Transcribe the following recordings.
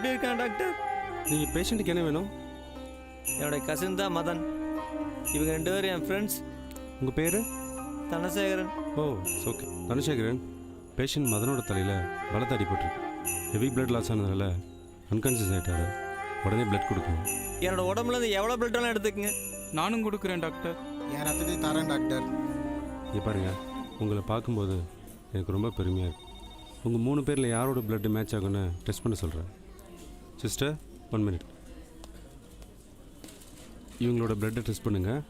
எப்படி இருக்கான் டாக்டர்? நீங்கள் பேஷண்ட்டுக்கு என்ன வேணும்? என்னோட கசின் தான் மதன். இவங்க 2 பேரும் என் ஃப்ரெண்ட்ஸ். உங்கள் பேர்? தனசேகரன். ஓ ஓகே. தனசேகரன், பேஷண்ட் மதனோட தலையில் பலத்த அடிபட்டிருக்கு. ஹெவி பிளட் லாஸ் ஆனதுனால அன்கான்சியஸ் ஆகிட்டாரு. உடனே பிளட் கொடுக்கணும். என்னோட உடம்புலேருந்து எவ்வளோ பிளட் வேணால் எடுத்துக்கங்க. நானும் கொடுக்குறேன் டாக்டர். என் ரத்தத்தை தரேன் டாக்டர். இங்கே பாருங்கள், உங்களை பார்க்கும்போது எனக்கு ரொம்ப பெருமையாக இருக்குது. உங்கள் 3 பேரில் யாரோட பிளட்டு மேட்ச் ஆகுன்னு டெஸ்ட் பண்ண சொல்கிறேன். Sister 1 minute. இவங்களோட பிளட்டை டெஸ்ட் பண்ணுங்கள்.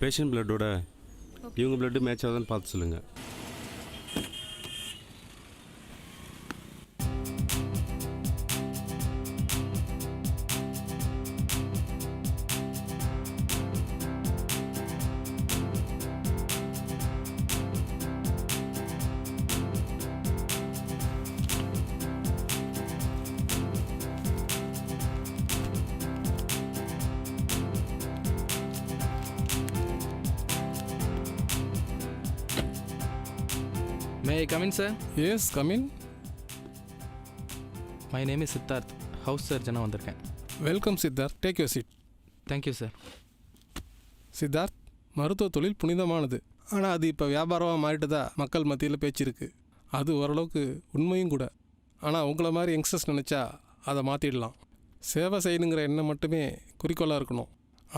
பேஷண்ட் பிளட்டோட இவங்க பிளட்டு மேட்ச் ஆகுதான்னு பார்த்து சொல்லுங்கள். May I come in, sir? Yes, come in. My name is Siddharth. House surgeon வந்திருக்கேன். Welcome Siddharth. Take your seat. Thank you, sir. Siddharth, மருத்துவ தொழில் புனிதமானது. ஆனால் அது இப்போ வியாபாரமாக மாறிட்டதா மக்கள் மத்தியில் பேச்சு இருக்குது. அது ஓரளவுக்கு உண்மையும் கூட. ஆனால் உங்களை மாதிரி யங்ஸ்டர்ஸ் நினச்சா அதை மாற்றிடலாம். சேவை செய்யணுங்கிற எண்ணம் மட்டுமே குறிக்கோளாக இருக்கணும்.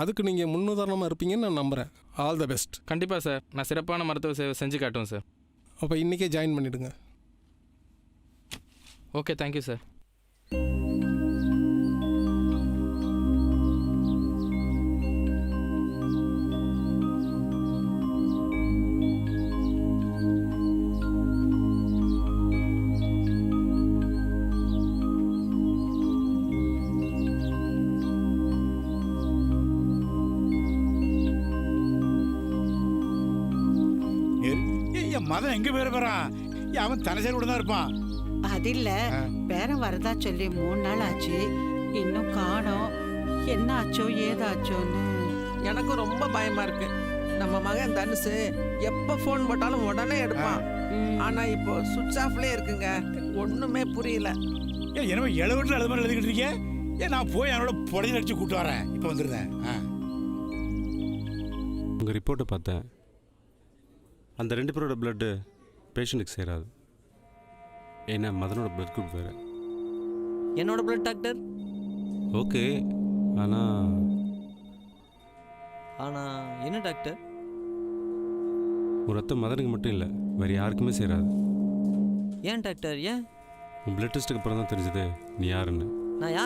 அதுக்கு நீங்கள் முன்னுதாரணமாக இருப்பீங்கன்னு நான் நம்புகிறேன். All the best. கண்டிப்பாக சார், நான் சிறப்பான மருத்துவ சேவை செஞ்சு காட்டுவேன் சார். அப்போ இன்றைக்கே ஜாயின் பண்ணிவிடுங்க. Okay, thank you sir. மதன் எங்க பேர போறான்? அவன் தனசேரி கூட தான் இருப்பான். அது இல்ல, பேரன் வரதா சொல்லி 3 நாள் ஆச்சு, இன்னும் காணோம். என்ன ஆச்சோ ஏதாச்சோன்னு எனக்கு ரொம்ப பயமா இருக்கு. நம்ம மகன் தனுசு எப்ப போன் போட்டாலும் உடனே எடுப்பான். ஆனா இப்போ சுவிட்ச் ஆஃப்லயே இருக்குங்க. ஒண்ணுமே புரியல. என்னமோ எழுவட்டில் அது மாதிரி எழுதிக்கிட்டு இருக்கேன். நான் போய் அவனோட புடஞ்சு அடிச்சு கூப்பிட்டு வரேன். இப்போ வந்துருந்தேன். உங்கள் ரிப்போர்ட்டை பார்த்தேன். அந்த 2 பேரோட பிளட்டு பேஷண்ட்டுக்கு சேராது. ஏன்னா மதனோட பிளட் குரூப் வேறு. என்னோட பிளட் டாக்டர். ஓகே, ஆனால் என்ன டாக்டர்? உன் ரத்தம் மதனுக்கு மட்டும் இல்லை, வேறு யாருக்குமே சேராது. ஏன் டாக்டர்? ஏன்? உன் பிளட் டெஸ்ட்டுக்கு அப்புறம் தான் தெரிஞ்சது நீ யாருன்னு. நான்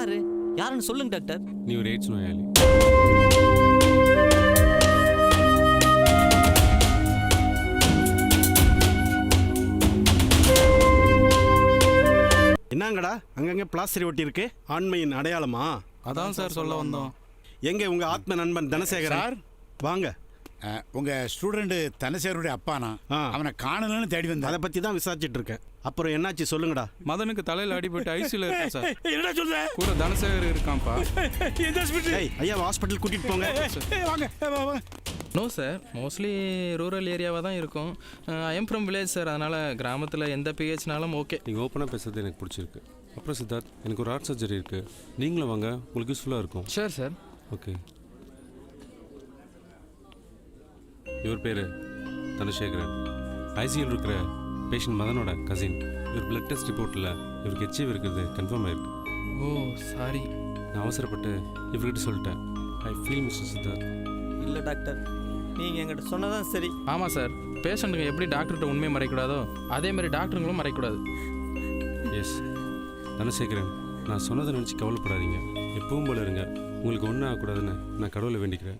யாருன்னு சொல்லுங்க டாக்டர். நீ ஒரு எய்ட்ஸ் நோயாளி. என்னங்கடா அங்கங்கே பிளாஸ்டர் ஒட்டி இருக்கு? ஆண்மையின் அடையாளமா? அதான் சார் சொல்ல வந்தோம். எங்க உங்க ஆத்ம நண்பன் தனசேகரன்? சார் வாங்க. உங்க ஸ்டூடெண்ட் தனசேகருடைய அப்பானா? அவனை காணலன்னு தேடி வந்தேன். அதை பத்தி தான் விசாரிச்சுட்டு இருக்கேன். அப்புறம் என்னாச்சு சொல்லுங்கடா. மதனுக்கு தலையில் அடிபட்டு ஐசியூல இருக்கா சார். என்ன சொல்ற? கூட தனசேகர் இருக்கான்ப்பா. எந்த ஹாஸ்பிட்டல்? ஐயா ஹாஸ்பிட்டல் கூட்டிட்டு போங்க. வாங்க. நோ சார், மோஸ்ட்லி ரூரல் ஏரியாவாக தான் இருக்கும். I am from village sir, அதனால் கிராமத்தில் எந்த பிஹெச்னாலும் ஓகே. நீங்கள் ஓப்பனாக பேசுறது எனக்கு பிடிச்சிருக்கு. அப்புறம் சித்தார்த், எனக்கு ஒரு ஹார்ட் சர்ஜரி இருக்குது. நீங்களும் வாங்க, உங்களுக்கு யூஸ்ஃபுல்லாக இருக்கும். Sure sir. ஓகே. இவர் பேர் தனசேகரன். ஐசியூவில் இருக்கிற பேஷண்ட் மதனோட கசின். இவர் பிளட் டெஸ்ட் ரிப்போர்ட்டில் இவருக்கு ஹெச்ஐவி இருக்கிறது கன்ஃபார்ம் ஆயிருக்கு. ஓ சாரி, நான் அவசரப்பட்டு இவர்கிட்ட சொல்லிட்டேன். I feel mister Siddharth. இல்லை டாக்டர், நீங்கள் என்கிட்ட சொன்னதான் சரி. ஆமாம் சார், பேஷண்ட்டுங்க எப்படி டாக்டர்கிட்ட உண்மையை மறைக்கூடாதோ அதே மாதிரி டாக்டருங்களும் மறைக்கூடாது. எஸ் தனசேகரன், நான் சொன்னதை நினச்சி கவலைப்படாதீங்க. எப்பவும் போல இருங்க. உங்களுக்கு ஒன்றும் ஆகக்கூடாதுன்னு நான் கடவுளை வேண்டிக்கிறேன்.